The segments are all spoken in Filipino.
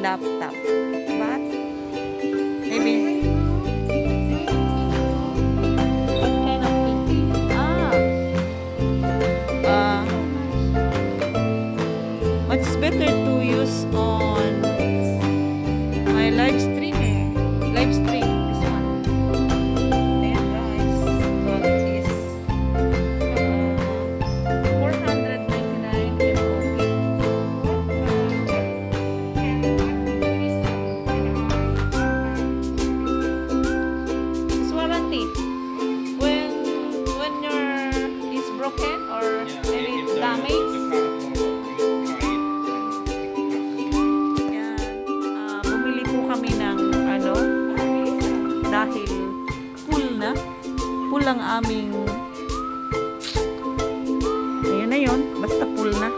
laptop. But maybe what kind of thinking? It's better to use on my live stream. Live stream. This one. Ayan guys. That is 499 It's warranty. When your is broken or any damage. Bumili po kami ng dahil full ang aming ayun na yun, basta full na,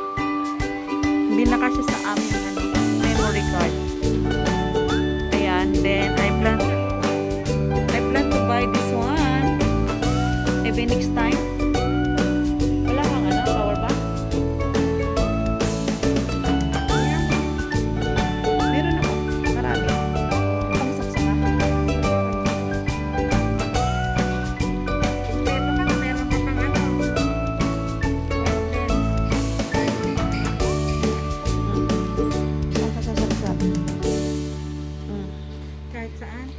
hindi na kasi sa aming memory card. Ayan, then I plan to buy this one maybe next time. Wala kang power bank? Meron ako, marami. Pangsaksakan. Kahit saan.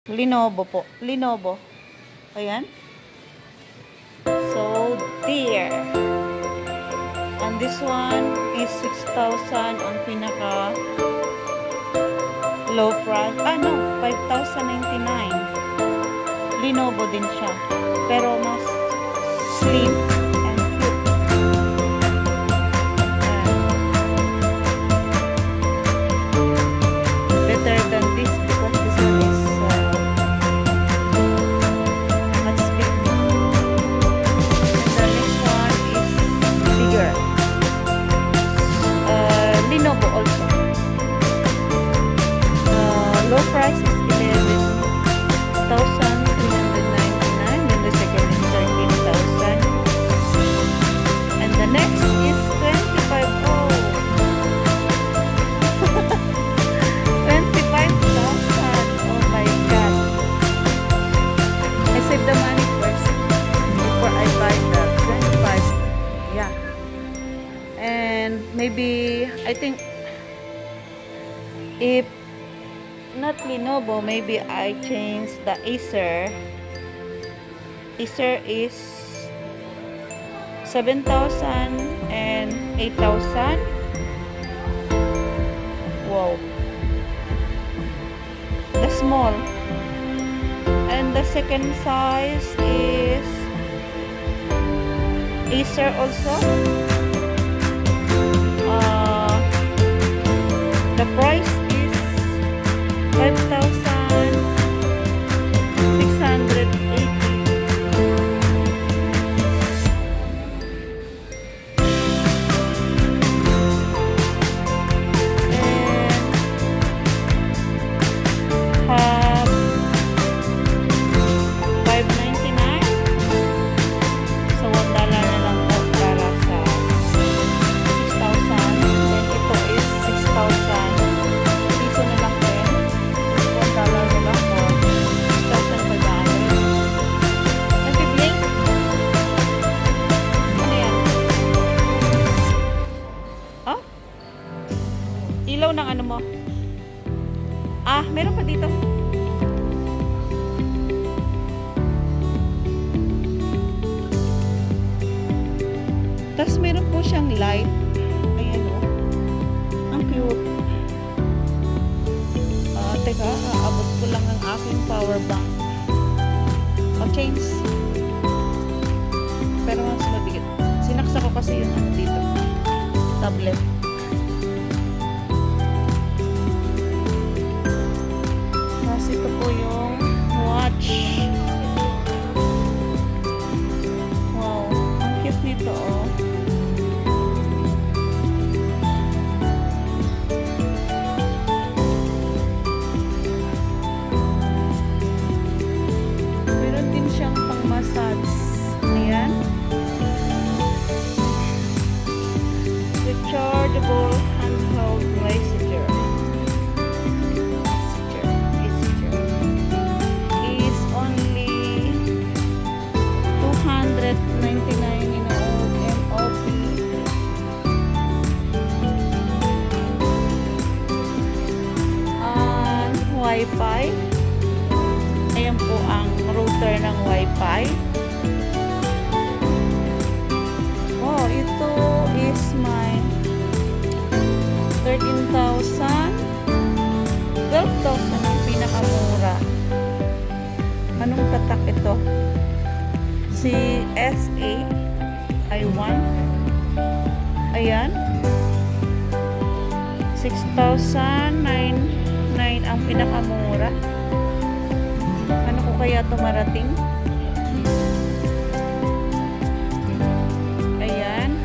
Lenovo po. Lenovo. Ayan. So, there. And this one is 6,000 on pinaka low price. No. 5,099. Lenovo din siya. Pero mas slim and cute. Better than this because this one is much big. And the next one is bigger. Lenovo also. Low price is 11,399. Then the second is 13,000. I think if not Lenovo, maybe I change the Acer. Acer is 7,000 and 8,000. Wow. The small. And the second size is Acer also. The price is 5,680. Have 599. So $1 na lang po para sa 6,000. Then ito is 6,000. Piso na lang din. $1 na lang po. 6,500. Nag-blink? Ano yan? Oh? Ilaw ng ano mo? Ah, meron pa dito. Tapos meron po siyang light. Ayan o. Ang cute. Teka, aabot ko lang ang aking power bank. Change. Pero mas mabigat. Sinaksa ko kasi yun dito. Tablet. Tapos ito po yung watch. Wow. Ang cute nito oh. Meron din siyang pang-massage. Ayan. Rechargeable handheld massager. Is only 299 MOP. And Wi-Fi. Ayan po ang router ng Wi-Fi. Oh, ito is my 13,000. 12,000 ang pinakamura. Anong tatak ito? Si SA I1. Ayan. 6,099 ang pinakamura. Ano ko kaya ito marating? Ayan.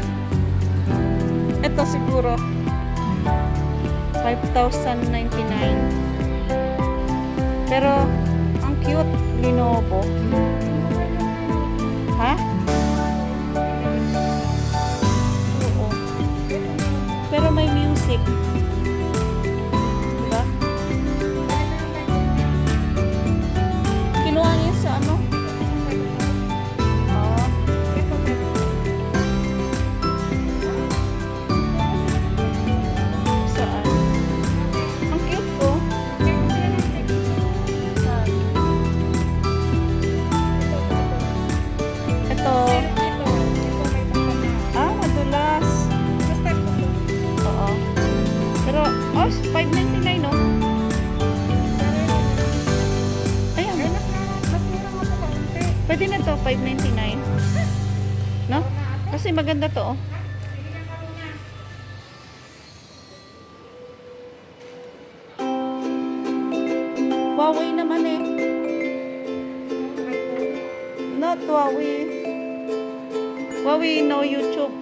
Ito siguro 5,099. Pero ang cute, Lenovo. Ha? Oo. Pero may music. Diba? Kinuha niya sa ano? Oh. Saan? Ang cute po. Ito. Ah, madulas. Oo. Pero, 599 no? Ayan. Pwede na to, 599. No? Kasi maganda to, oh. Huawei naman eh. Not Huawei. Huawei no YouTube.